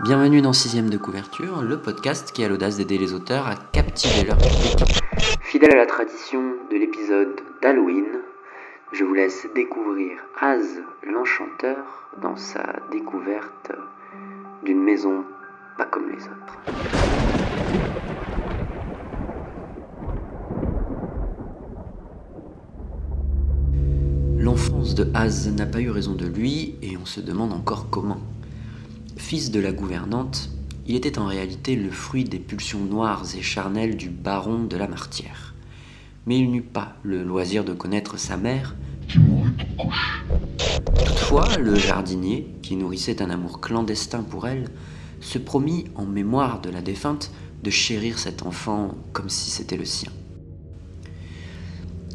Bienvenue dans 6ème de couverture, le podcast qui a l'audace d'aider les auteurs à captiver leur public. Fidèle à la tradition de l'épisode d'Halloween, je vous laisse découvrir Az l'Enchanteur dans sa découverte d'une maison pas comme les autres. L'enfance de Az n'a pas eu raison de lui et on se demande encore comment. Fils de la gouvernante, il était en réalité le fruit des pulsions noires et charnelles du baron de la Martière. Mais il n'eut pas le loisir de connaître sa mère, qui mourut pour couche. Toutefois, le jardinier, qui nourrissait un amour clandestin pour elle, se promit, en mémoire de la défunte, de chérir cet enfant comme si c'était le sien.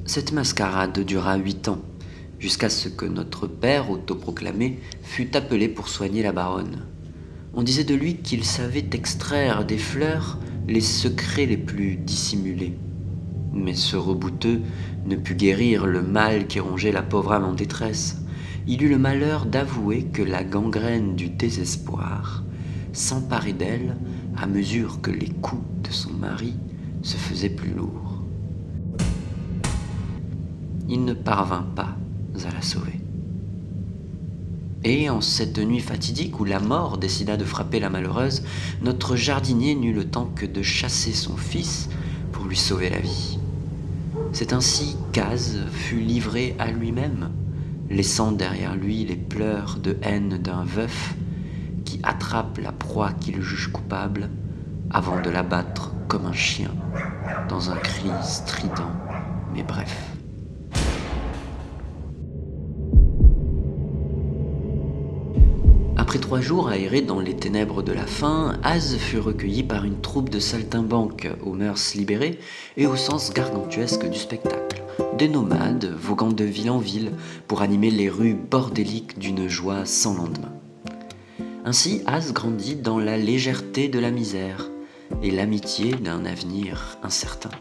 Cette mascarade dura 8 ans, jusqu'à ce que notre père, autoproclamé, fût appelé pour soigner la baronne. On disait de lui qu'il savait extraire des fleurs les secrets les plus dissimulés. Mais ce rebouteux ne put guérir le mal qui rongeait la pauvre âme en détresse. Il eut le malheur d'avouer que la gangrène du désespoir s'emparait d'elle à mesure que les coups de son mari se faisaient plus lourds. Il ne parvint pas à la sauver. Et en cette nuit fatidique où la mort décida de frapper la malheureuse, notre jardinier n'eut le temps que de chasser son fils pour lui sauver la vie. C'est ainsi qu'Az fut livré à lui-même, laissant derrière lui les pleurs de haine d'un veuf qui attrape la proie qu'il juge coupable avant de l'abattre comme un chien dans un cri strident mais bref. Après 3 jours aérés dans les ténèbres de la faim, Az fut recueilli par une troupe de saltimbanques aux mœurs libérées et au sens gargantuesque du spectacle. Des nomades voguant de ville en ville pour animer les rues bordéliques d'une joie sans lendemain. Ainsi, Az grandit dans la légèreté de la misère et l'amitié d'un avenir incertain.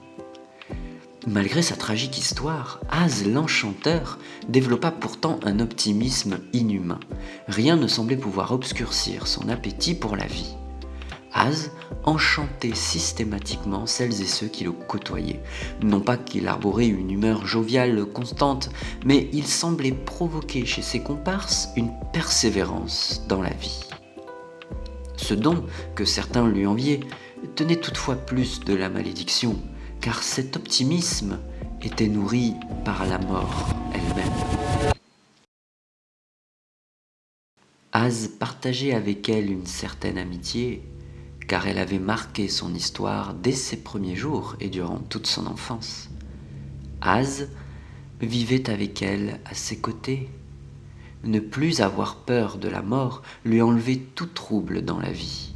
Malgré sa tragique histoire, Az l'Enchanteur développa pourtant un optimisme inhumain. Rien ne semblait pouvoir obscurcir son appétit pour la vie. Az enchantait systématiquement celles et ceux qui le côtoyaient. Non pas qu'il arborait une humeur joviale constante, mais il semblait provoquer chez ses comparses une persévérance dans la vie. Ce don, que certains lui enviaient, tenait toutefois plus de la malédiction, car cet optimisme était nourri par la mort elle-même. Az partageait avec elle une certaine amitié, car elle avait marqué son histoire dès ses premiers jours et durant toute son enfance. Az vivait avec elle à ses côtés. Ne plus avoir peur de la mort lui enlevait tout trouble dans la vie.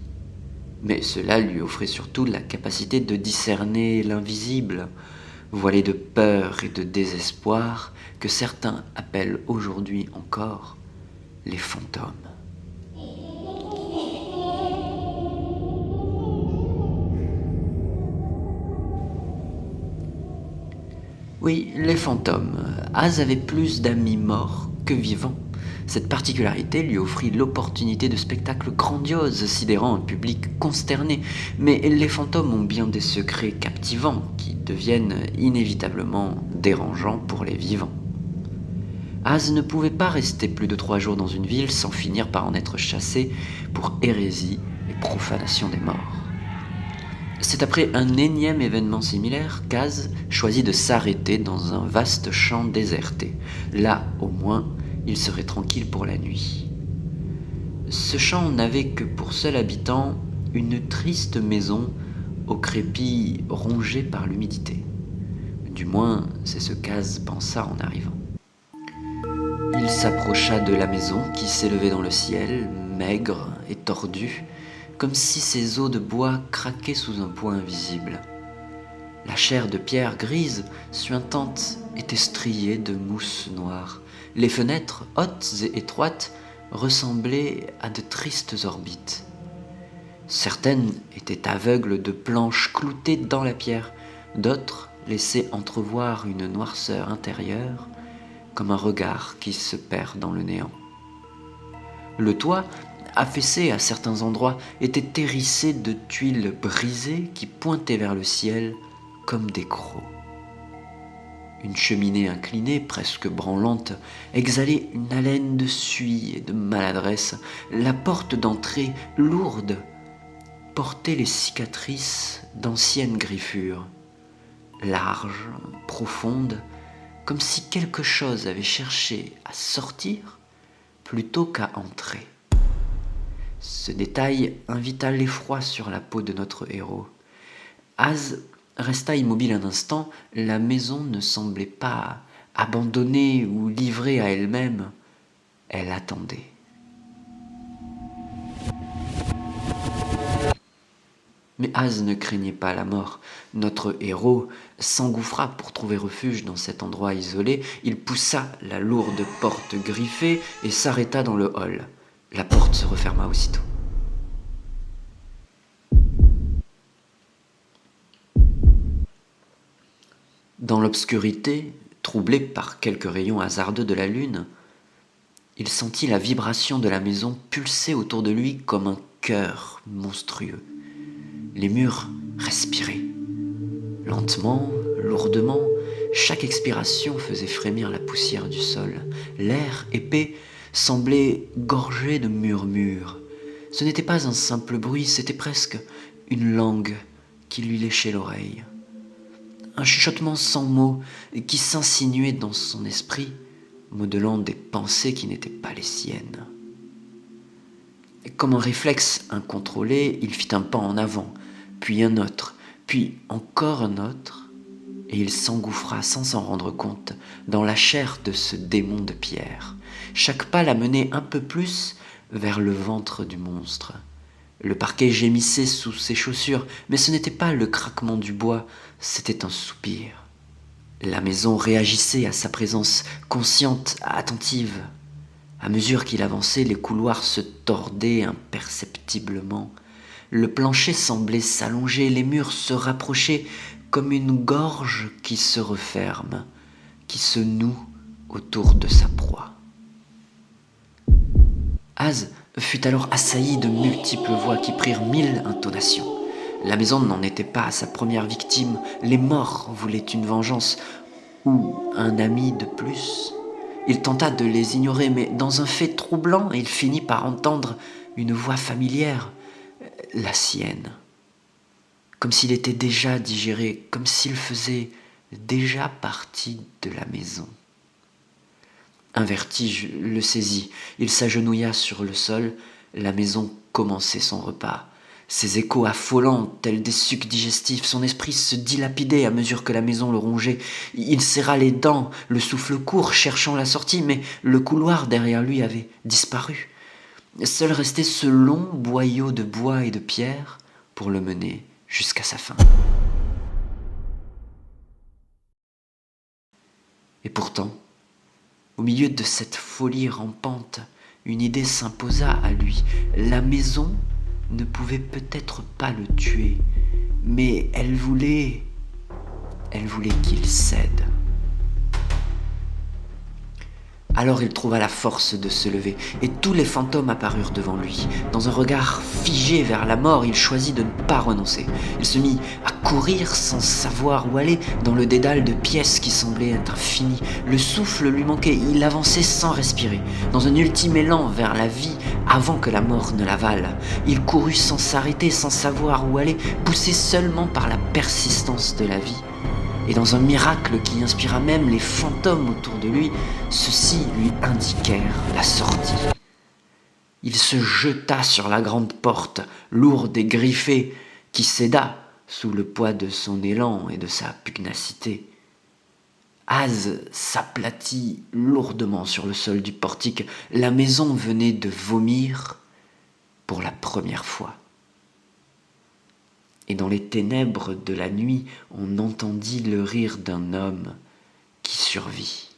Mais cela lui offrait surtout la capacité de discerner l'invisible, voilé de peur et de désespoir que certains appellent aujourd'hui encore les fantômes. Oui, les fantômes. Az avait plus d'amis morts que vivants. Cette particularité lui offrit l'opportunité de spectacles grandioses, sidérant un public consterné. Mais les fantômes ont bien des secrets captivants qui deviennent inévitablement dérangeants pour les vivants. Az ne pouvait pas rester plus de 3 jours dans une ville sans finir par en être chassé pour hérésie et profanation des morts. C'est après un énième événement similaire qu'Az choisit de s'arrêter dans un vaste champ déserté. Là, au moins, il serait tranquille pour la nuit. Ce champ n'avait que pour seul habitant une triste maison au crépi rongé par l'humidité. Du moins, c'est ce qu'Az pensa en arrivant. Il s'approcha de la maison qui s'élevait dans le ciel, maigre et tordue, comme si ses os de bois craquaient sous un poids invisible. La chair de pierre grise, suintante, était striée de mousse noire. Les fenêtres, hautes et étroites, ressemblaient à de tristes orbites. Certaines étaient aveugles de planches cloutées dans la pierre, d'autres laissaient entrevoir une noirceur intérieure, comme un regard qui se perd dans le néant. Le toit, affaissé à certains endroits, était hérissé de tuiles brisées qui pointaient vers le ciel comme des crocs. Une cheminée inclinée, presque branlante, exhalait une haleine de suie et de maladresse. La porte d'entrée, lourde, portait les cicatrices d'anciennes griffures, larges, profondes, comme si quelque chose avait cherché à sortir plutôt qu'à entrer. Ce détail invita l'effroi sur la peau de notre héros. Az resta immobile un instant, la maison ne semblait pas abandonnée ou livrée à elle-même, elle attendait. Mais Az ne craignait pas la mort. Notre héros s'engouffra pour trouver refuge dans cet endroit isolé. Il poussa la lourde porte griffée et s'arrêta dans le hall. La porte se referma aussitôt. Dans l'obscurité, troublé par quelques rayons hasardeux de la lune, il sentit la vibration de la maison pulser autour de lui comme un cœur monstrueux. Les murs respiraient. Lentement, lourdement, chaque expiration faisait frémir la poussière du sol. L'air épais semblait gorgé de murmures. Ce n'était pas un simple bruit, c'était presque une langue qui lui léchait l'oreille. Un chuchotement sans mots qui s'insinuait dans son esprit, modelant des pensées qui n'étaient pas les siennes. Comme un réflexe incontrôlé, il fit un pas en avant, puis un autre, puis encore un autre, et il s'engouffra sans s'en rendre compte dans la chair de ce démon de pierre. Chaque pas l'amenait un peu plus vers le ventre du monstre. Le parquet gémissait sous ses chaussures, mais ce n'était pas le craquement du bois, c'était un soupir. La maison réagissait à sa présence, consciente, attentive. À mesure qu'il avançait, les couloirs se tordaient imperceptiblement. Le plancher semblait s'allonger, les murs se rapprochaient comme une gorge qui se referme, qui se noue autour de sa proie. Az fut alors assailli de multiples voix qui prirent 1000 intonations. La maison n'en était pas à sa première victime, les morts voulaient une vengeance ou un ami de plus. Il tenta de les ignorer, mais dans un fait troublant, il finit par entendre une voix familière, la sienne. Comme s'il était déjà digéré, comme s'il faisait déjà partie de la maison. Un vertige le saisit, il s'agenouilla sur le sol, la maison commençait son repas. Ses échos affolants, tels des sucs digestifs, son esprit se dilapidait à mesure que la maison le rongeait. Il serra les dents, le souffle court, cherchant la sortie, mais le couloir derrière lui avait disparu. Seul restait ce long boyau de bois et de pierre pour le mener jusqu'à sa fin. Et pourtant, au milieu de cette folie rampante, une idée s'imposa à lui. La maison ne pouvait peut-être pas le tuer, mais elle voulait qu'il cède. Alors il trouva la force de se lever, et tous les fantômes apparurent devant lui. Dans un regard figé vers la mort, il choisit de ne pas renoncer. Il se mit à courir sans savoir où aller, dans le dédale de pièces qui semblait être infini. Le souffle lui manquait, il avançait sans respirer, dans un ultime élan vers la vie, avant que la mort ne l'avale. Il courut sans s'arrêter, sans savoir où aller, poussé seulement par la persistance de la vie. Et dans un miracle qui inspira même les fantômes autour de lui, ceux-ci lui indiquèrent la sortie. Il se jeta sur la grande porte, lourde et griffée, qui céda sous le poids de son élan et de sa pugnacité. Az s'aplatit lourdement sur le sol du portique. La maison venait de vomir pour la première fois. Et dans les ténèbres de la nuit, on entendit le rire d'un homme qui survit.